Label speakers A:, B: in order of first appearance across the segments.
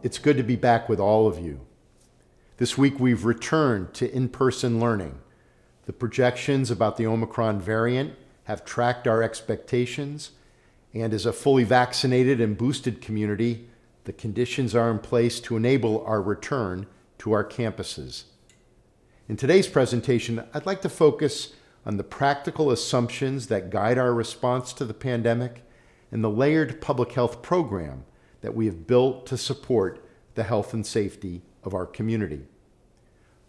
A: It's good to be back with all of you. This week we've returned to in-person learning. The projections about the Omicron variant have tracked our expectations, and as a fully vaccinated and boosted community, the conditions are in place to enable our return to our campuses. In today's presentation, I'd like to focus on the practical assumptions that guide our response to the pandemic and the layered public health program that we have built to support the health and safety of our community.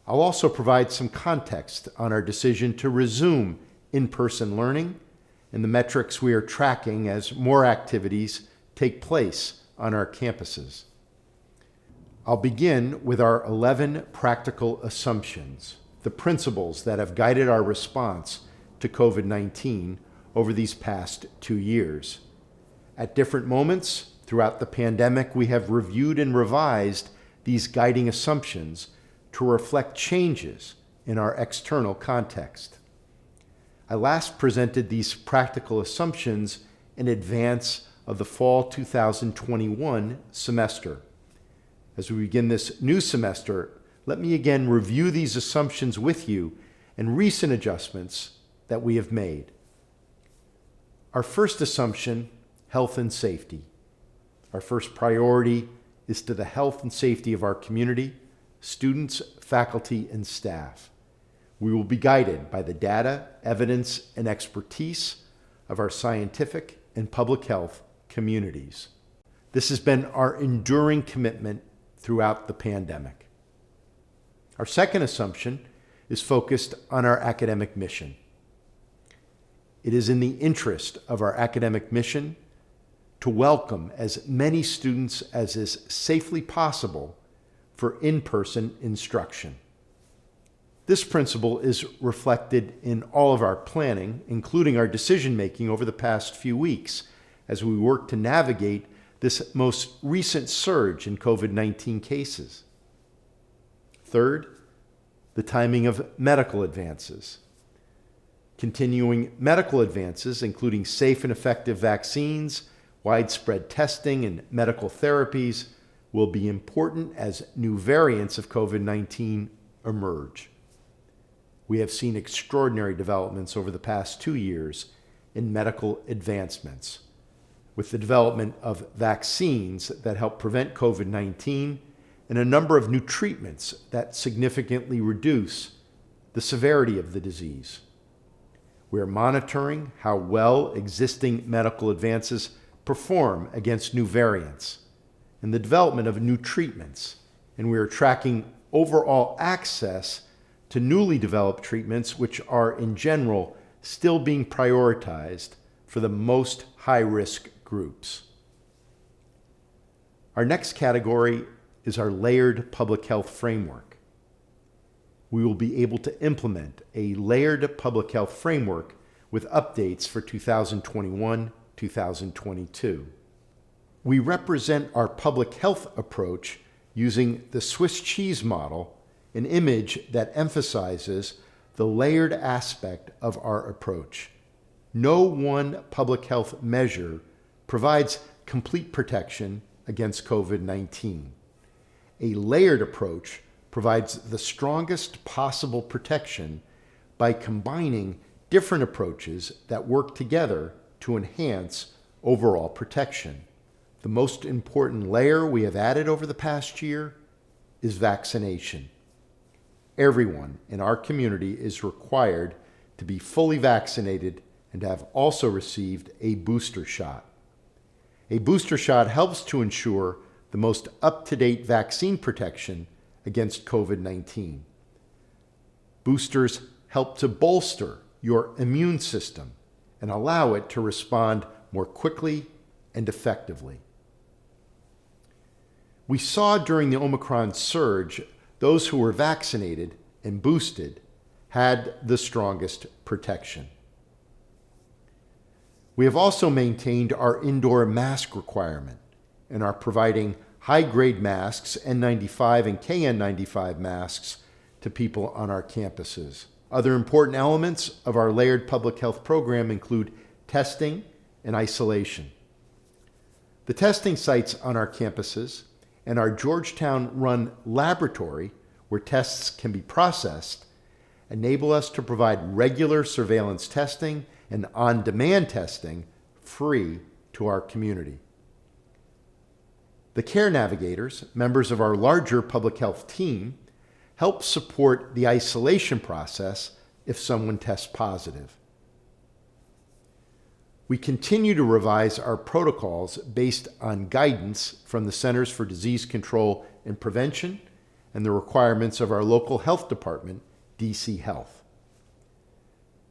A: I'll also provide some context on our decision to resume in-person learning and the metrics we are tracking as more activities take place on our campuses. I'll begin with our 11 practical assumptions, the principles that have guided our response to COVID-19 over these past 2 years. At different moments throughout the pandemic, we have reviewed and revised these guiding assumptions to reflect changes in our external context. I last presented these practical assumptions in advance of the fall 2021 semester. As we begin this new semester, let me again review these assumptions with you and recent adjustments that we have made. Our first assumption, health and safety. Our first priority is to the health and safety of our community, students, faculty, and staff. We will be guided by the data, evidence, and expertise of our scientific and public health communities. This has been our enduring commitment throughout the pandemic. Our second assumption is focused on our academic mission. It is in the interest of our academic mission to welcome as many students as is safely possible for in-person instruction. This principle is reflected in all of our planning, including our decision-making over the past few weeks as we work to navigate this most recent surge in COVID-19 cases. Third, the timing of medical advances. Continuing medical advances, including safe and effective vaccines, widespread testing, and medical therapies, will be important as new variants of COVID-19 emerge. We have seen extraordinary developments over the past 2 years in medical advancements, with the development of vaccines that help prevent COVID-19 and a number of new treatments that significantly reduce the severity of the disease. We are monitoring how well existing medical advances perform against new variants and the development of new treatments, and we are tracking overall access to newly developed treatments, which are in general still being prioritized for the most high-risk groups. Our next category is our layered public health framework. We will be able to implement a layered public health framework with updates for 2021-2022. We represent our public health approach using the Swiss cheese model, an image that emphasizes the layered aspect of our approach. No one public health measure provides complete protection against COVID-19. A layered approach provides the strongest possible protection by combining different approaches that work together to enhance overall protection. The most important layer we have added over the past year is vaccination. Everyone in our community is required to be fully vaccinated and have also received a booster shot. A booster shot helps to ensure the most up-to-date vaccine protection against COVID-19. Boosters help to bolster your immune system and allow it to respond more quickly and effectively. We saw during the Omicron surge, those who were vaccinated and boosted had the strongest protection. We have also maintained our indoor mask requirement and are providing high-grade masks, N95 and KN95 masks, to people on our campuses. Other important elements of our layered public health program include testing and isolation. The testing sites on our campuses and our Georgetown-run laboratory, where tests can be processed, enable us to provide regular surveillance testing and on-demand testing free to our community. The Care Navigators, members of our larger public health team, help support the isolation process if someone tests positive. We continue to revise our protocols based on guidance from the Centers for Disease Control and Prevention and the requirements of our local health department, DC Health.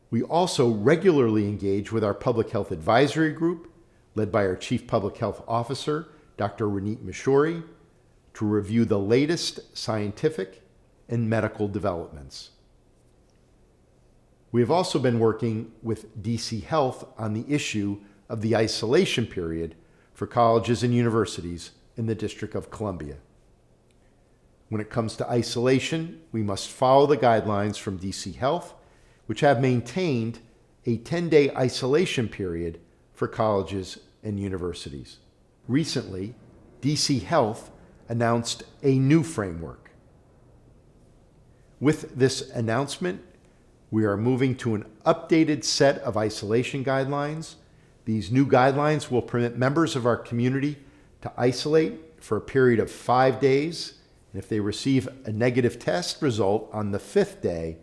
A: We also regularly engage with our Public Health Advisory Group, led by our Chief Public Health Officer, Dr. Raneet Mashori, to review the latest scientific and medical developments. We have also been working with DC Health on the issue of the isolation period for colleges and universities in the District of Columbia. When it comes to isolation, we must follow the guidelines from DC Health, which have maintained a 10-day isolation period for colleges and universities. Recently, DC Health announced a new framework. With this announcement, we are moving to an updated set of isolation guidelines. These new guidelines will permit members of our community to isolate for a period of 5 days, and if they receive a negative test result on the 5th day,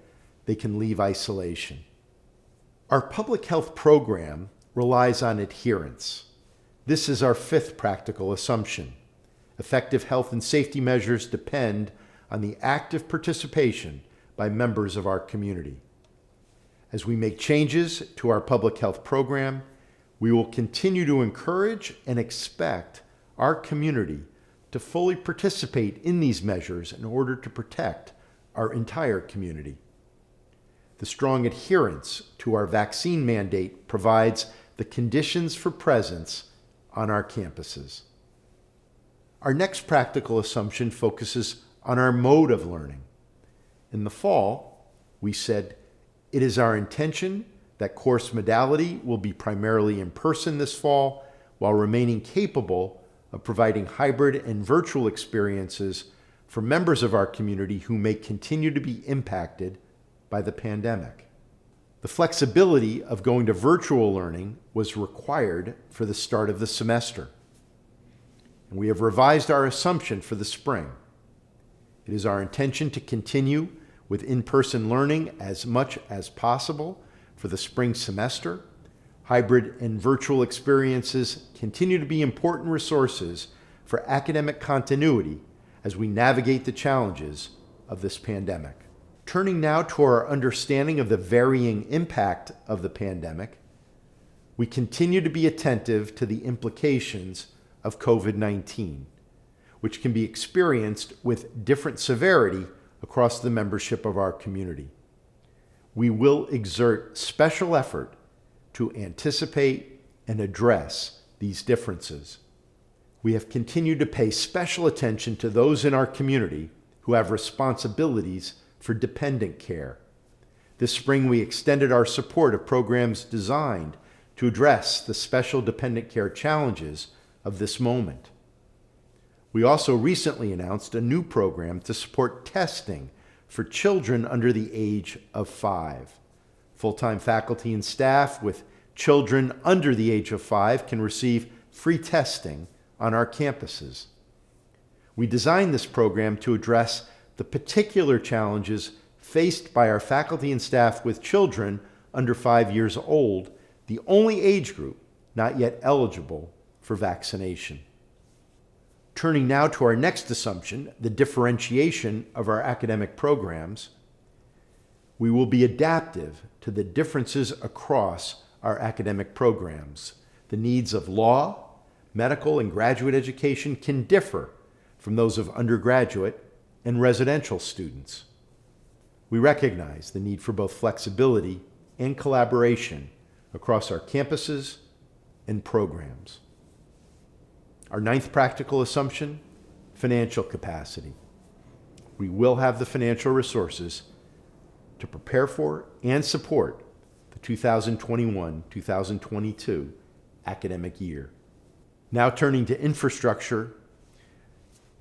A: they can leave isolation. Our public health program relies on adherence. This is our 5th practical assumption. Effective health and safety measures depend on the active participation by members of our community. As we make changes to our public health program, we will continue to encourage and expect our community to fully participate in these measures in order to protect our entire community. The strong adherence to our vaccine mandate provides the conditions for presence on our campuses. Our next practical assumption focuses on our mode of learning. In the fall, we said, it is our intention that course modality will be primarily in person this fall, while remaining capable of providing hybrid and virtual experiences for members of our community who may continue to be impacted by the pandemic. The flexibility of going to virtual learning was required for the start of the semester, and we have revised our assumption for the spring. It is our intention to continue with in-person learning as much as possible for the spring semester. Hybrid and virtual experiences continue to be important resources for academic continuity as we navigate the challenges of this pandemic. Turning now to our understanding of the varying impact of the pandemic, we continue to be attentive to the implications of COVID-19, which can be experienced with different severity across the membership of our community. We will exert special effort to anticipate and address these differences. We have continued to pay special attention to those in our community who have responsibilities for dependent care. This spring, we extended our support of programs designed to address the special dependent care challenges of this moment. We also recently announced a new program to support testing for children under the age of 5. Full-time faculty and staff with children under the age of 5 can receive free testing on our campuses. We designed this program to address the particular challenges faced by our faculty and staff with children under 5 years old, the only age group not yet eligible for vaccination. Turning now to our next assumption, the differentiation of our academic programs, we will be adaptive to the differences across our academic programs. The needs of law, medical, and graduate education can differ from those of undergraduate and residential students. We recognize the need for both flexibility and collaboration across our campuses and programs. Our 9th practical assumption, financial capacity. We will have the financial resources to prepare for and support the 2021-2022 academic year. Now turning to infrastructure,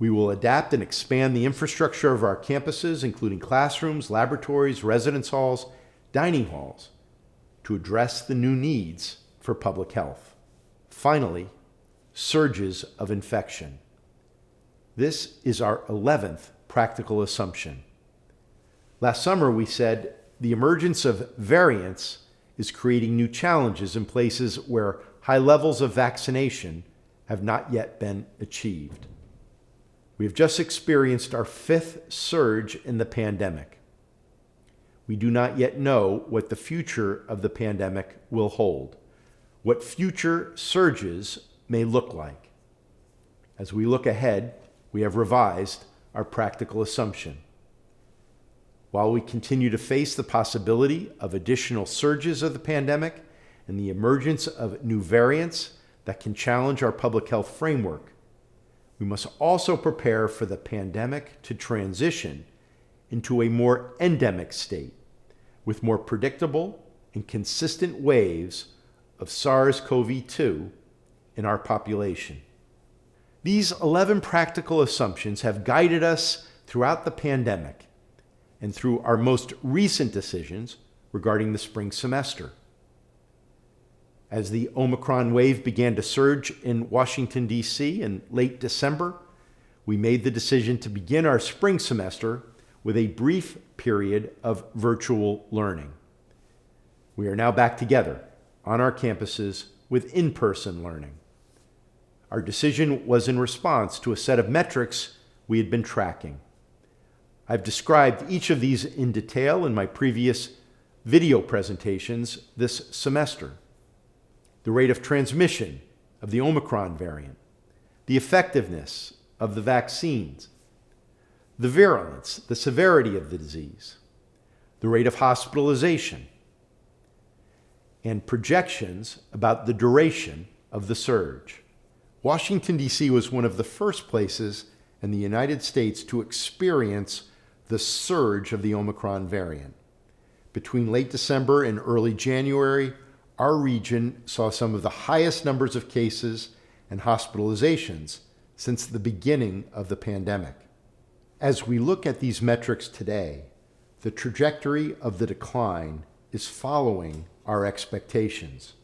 A: We will adapt and expand the infrastructure of our campuses, including classrooms, laboratories, residence halls, dining halls, to address the new needs for public health. Finally, surges of infection. This is our 11th practical assumption. Last summer, we said the emergence of variants is creating new challenges in places where high levels of vaccination have not yet been achieved. We have just experienced our 5th surge in the pandemic. We do not yet know what the future of the pandemic will hold, what future surges may look like. As we look ahead, we have revised our practical assumption. While we continue to face the possibility of additional surges of the pandemic and the emergence of new variants that can challenge our public health framework, we must also prepare for the pandemic to transition into a more endemic state with more predictable and consistent waves of SARS-CoV-2 in our population. These 11 practical assumptions have guided us throughout the pandemic and through our most recent decisions regarding the spring semester. As the Omicron wave began to surge in Washington, D.C. in late December, we made the decision to begin our spring semester with a brief period of virtual learning. We are now back together on our campuses with in-person learning. Our decision was in response to a set of metrics we had been tracking. I've described each of these in detail in my previous video presentations this semester. The rate of transmission of the Omicron variant, the effectiveness of the vaccines, the virulence, the severity of the disease, the rate of hospitalization, and projections about the duration of the surge. Washington, D.C. was one of the first places in the United States to experience the surge of the Omicron variant. Between late December and early January, our region saw some of the highest numbers of cases and hospitalizations since the beginning of the pandemic. As we look at these metrics today, the trajectory of the decline is following our expectations.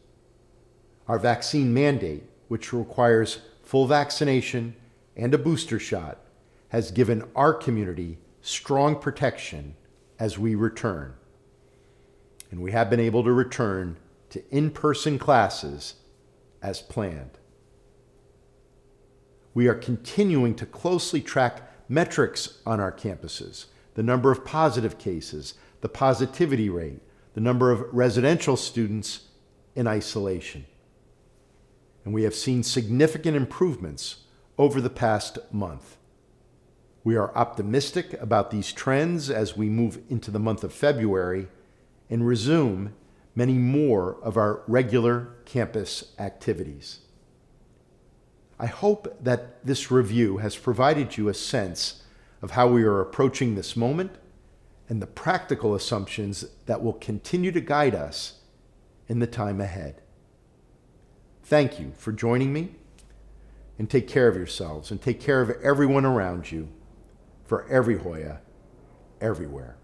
A: Our vaccine mandate, which requires full vaccination and a booster shot, has given our community strong protection as we return. And we have been able to return to in-person classes as planned. We are continuing to closely track metrics on our campuses, the number of positive cases, the positivity rate, the number of residential students in isolation. And we have seen significant improvements over the past month. We are optimistic about these trends as we move into the month of February and resume many more of our regular campus activities. I hope that this review has provided you a sense of how we are approaching this moment and the practical assumptions that will continue to guide us in the time ahead. Thank you for joining me, and take care of yourselves and take care of everyone around you. For every Hoya, everywhere.